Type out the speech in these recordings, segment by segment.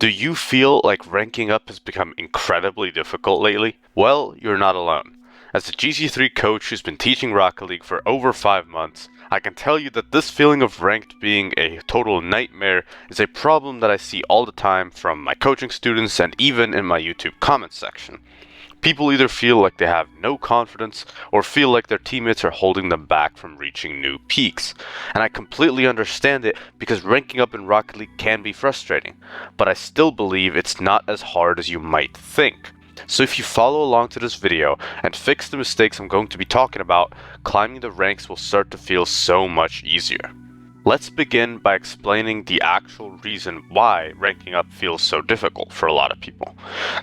Do you feel like ranking up has become incredibly difficult lately? Well, you're not alone. As a GC3 coach who's been teaching Rocket League for over 5 months, I can tell you that this feeling of ranked being a total nightmare is a problem that I see all the time from my coaching students and even in my YouTube comments section. People either feel like they have no confidence or feel like their teammates are holding them back from reaching new peaks. And I completely understand it because ranking up in Rocket League can be frustrating, but I still believe it's not as hard as you might think. So if you follow along to this video and fix the mistakes I'm going to be talking about, climbing the ranks will start to feel so much easier. Let's begin by explaining the actual reason why ranking up feels so difficult for a lot of people.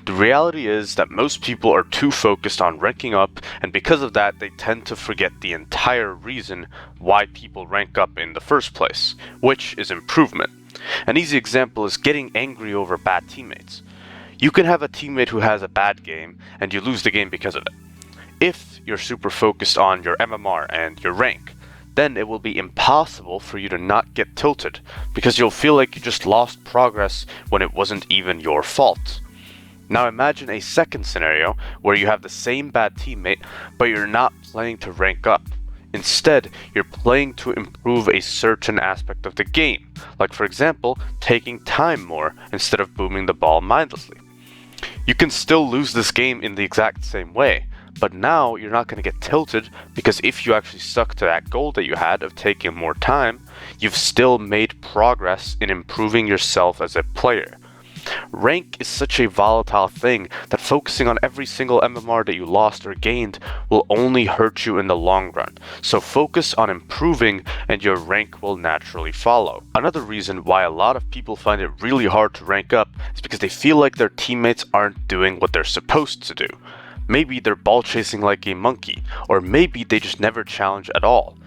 The reality is that most people are too focused on ranking up, and because of that, they tend to forget the entire reason why people rank up in the first place, which is improvement. An easy example is getting angry over bad teammates. You can have a teammate who has a bad game, and you lose the game because of it. If you're super focused on your MMR and your rank, then it will be impossible for you to not get tilted, because you'll feel like you just lost progress when it wasn't even your fault. Now imagine a second scenario where you have the same bad teammate, but you're not playing to rank up. Instead, you're playing to improve a certain aspect of the game, like for example, taking time more instead of booming the ball mindlessly. You can still lose this game in the exact same way, but now you're not going to get tilted because if you actually stuck to that goal that you had of taking more time, you've still made progress in improving yourself as a player. Rank is such a volatile thing that focusing on every single MMR that you lost or gained will only hurt you in the long run. So focus on improving and your rank will naturally follow. Another reason why a lot of people find it really hard to rank up is because they feel like their teammates aren't doing what they're supposed to do. Maybe they're ball chasing like a monkey, or maybe they just never challenge at all.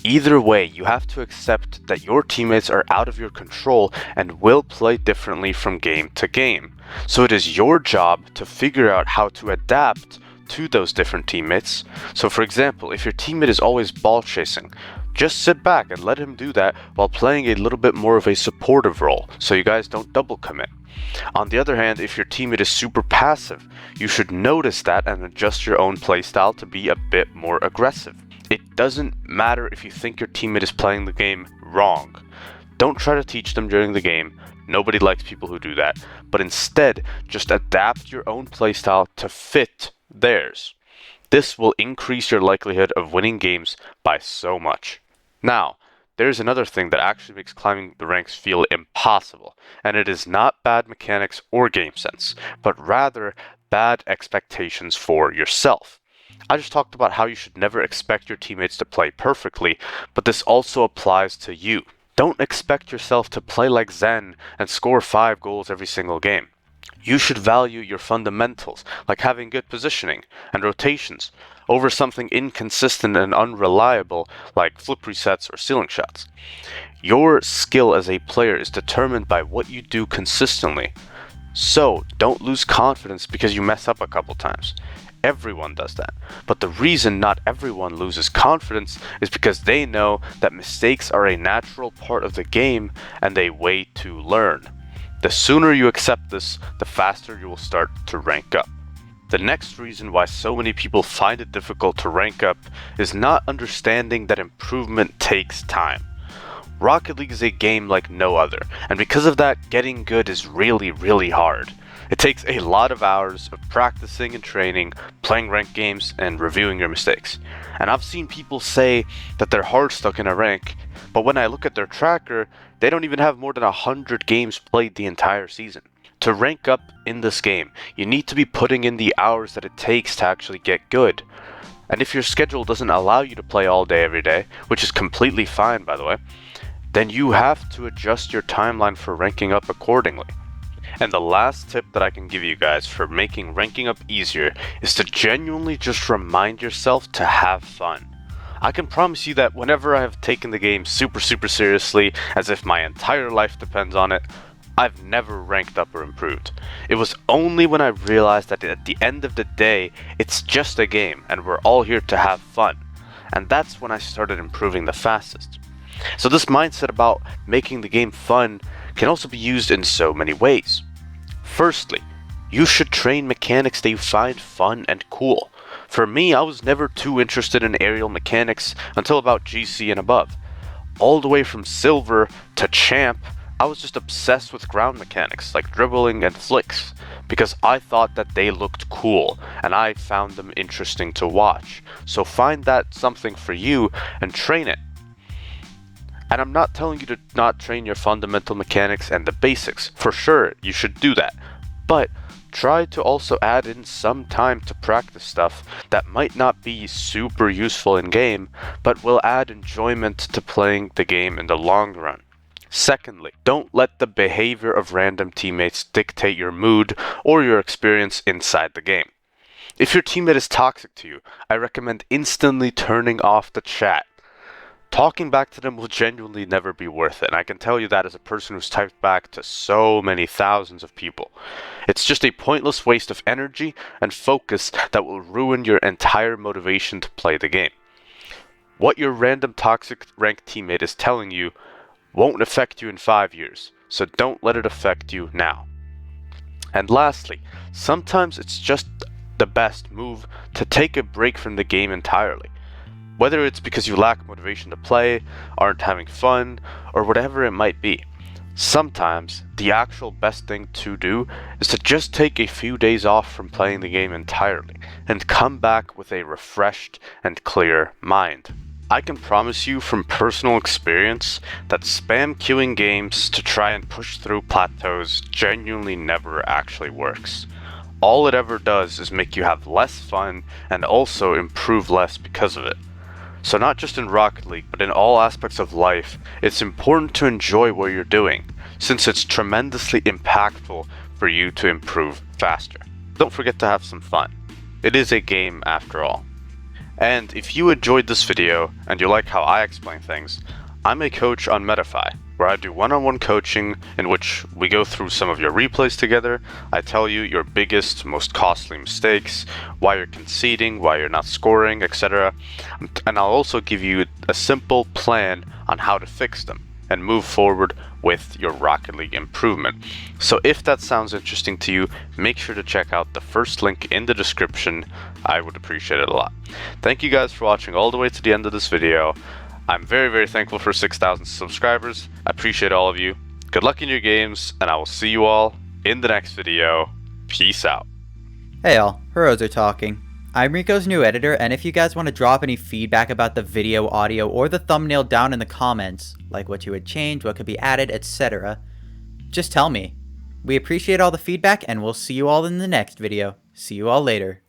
Either way, you have to accept that your teammates are out of your control and will play differently from game to game. So it is your job to figure out how to adapt to those different teammates. So for example, if your teammate is always ball chasing, just sit back and let him do that while playing a little bit more of a supportive role, so you guys don't double commit. On the other hand, if your teammate is super passive, you should notice that and adjust your own playstyle to be a bit more aggressive. It doesn't matter if you think your teammate is playing the game wrong. Don't try to teach them during the game. Nobody likes people who do that. But instead, just adapt your own playstyle to fit theirs. This will increase your likelihood of winning games by so much. Now, there's another thing that actually makes climbing the ranks feel impossible, and it is not bad mechanics or game sense, but rather bad expectations for yourself. I just talked about how you should never expect your teammates to play perfectly, but this also applies to you. Don't expect yourself to play like Zen and score 5 goals every single game. You should value your fundamentals, like having good positioning and rotations, over something inconsistent and unreliable like flip resets or ceiling shots. Your skill as a player is determined by what you do consistently. So don't lose confidence because you mess up a couple times. Everyone does that. But the reason not everyone loses confidence is because they know that mistakes are a natural part of the game and a way to learn. The sooner you accept this, the faster you will start to rank up. The next reason why so many people find it difficult to rank up is not understanding that improvement takes time. Rocket League is a game like no other, and because of that, getting good is really hard. It takes a lot of hours of practicing and training, playing ranked games, and reviewing your mistakes. And I've seen people say that they're hard stuck in a rank, but when I look at their tracker, they don't even have more than 100 games played the entire season. To rank up in this game, you need to be putting in the hours that it takes to actually get good. And if your schedule doesn't allow you to play all day every day, which is completely fine by the way, then you have to adjust your timeline for ranking up accordingly. And the last tip that I can give you guys for making ranking up easier is to genuinely just remind yourself to have fun. I can promise you that whenever I have taken the game super seriously, as if my entire life depends on it, I've never ranked up or improved. It was only when I realized that at the end of the day, it's just a game and we're all here to have fun. And that's when I started improving the fastest. So this mindset about making the game fun can also be used in so many ways. Firstly, you should train mechanics that you find fun and cool. For me, I was never too interested in aerial mechanics until about GC and above. All the way from Silver to Champ, I was just obsessed with ground mechanics like dribbling and flicks because I thought that they looked cool and I found them interesting to watch. So find that something for you and train it. And I'm not telling you to not train your fundamental mechanics and the basics. For sure, you should do that. But try to also add in some time to practice stuff that might not be super useful in game, but will add enjoyment to playing the game in the long run. Secondly, don't let the behavior of random teammates dictate your mood or your experience inside the game. If your teammate is toxic to you, I recommend instantly turning off the chat. Talking back to them will genuinely never be worth it, and I can tell you that as a person who's typed back to so many thousands of people. It's just a pointless waste of energy and focus that will ruin your entire motivation to play the game. What your random toxic ranked teammate is telling you won't affect you in 5 years, so don't let it affect you now. And lastly, sometimes it's just the best move to take a break from the game entirely. Whether it's because you lack motivation to play, aren't having fun, or whatever it might be. Sometimes, the actual best thing to do is to just take a few days off from playing the game entirely, and come back with a refreshed and clear mind. I can promise you from personal experience that spam queuing games to try and push through plateaus genuinely never actually works. All it ever does is make you have less fun and also improve less because of it. So not just in Rocket League, but in all aspects of life, it's important to enjoy what you're doing, since it's tremendously impactful for you to improve faster. Don't forget to have some fun. It is a game after all. And if you enjoyed this video and you like how I explain things, I'm a coach on Metafy, where I do one-on-one coaching in which we go through some of your replays together. I tell you your biggest, most costly mistakes, why you're conceding, why you're not scoring, etc. And I'll also give you a simple plan on how to fix them and move forward with your Rocket League improvement. So if that sounds interesting to you, make sure to check out the first link in the description. I would appreciate it a lot. Thank you guys for watching all the way to the end of this video. I'm very, very thankful for 6,000 subscribers. I appreciate all of you. Good luck in your games, and I will see you all in the next video. Peace out. Hey all, Heroes are talking. I'm Rico's new editor, and if you guys want to drop any feedback about the video, audio, or the thumbnail down in the comments, like what you would change, what could be added, etc., just tell me. We appreciate all the feedback, and we'll see you all in the next video. See you all later.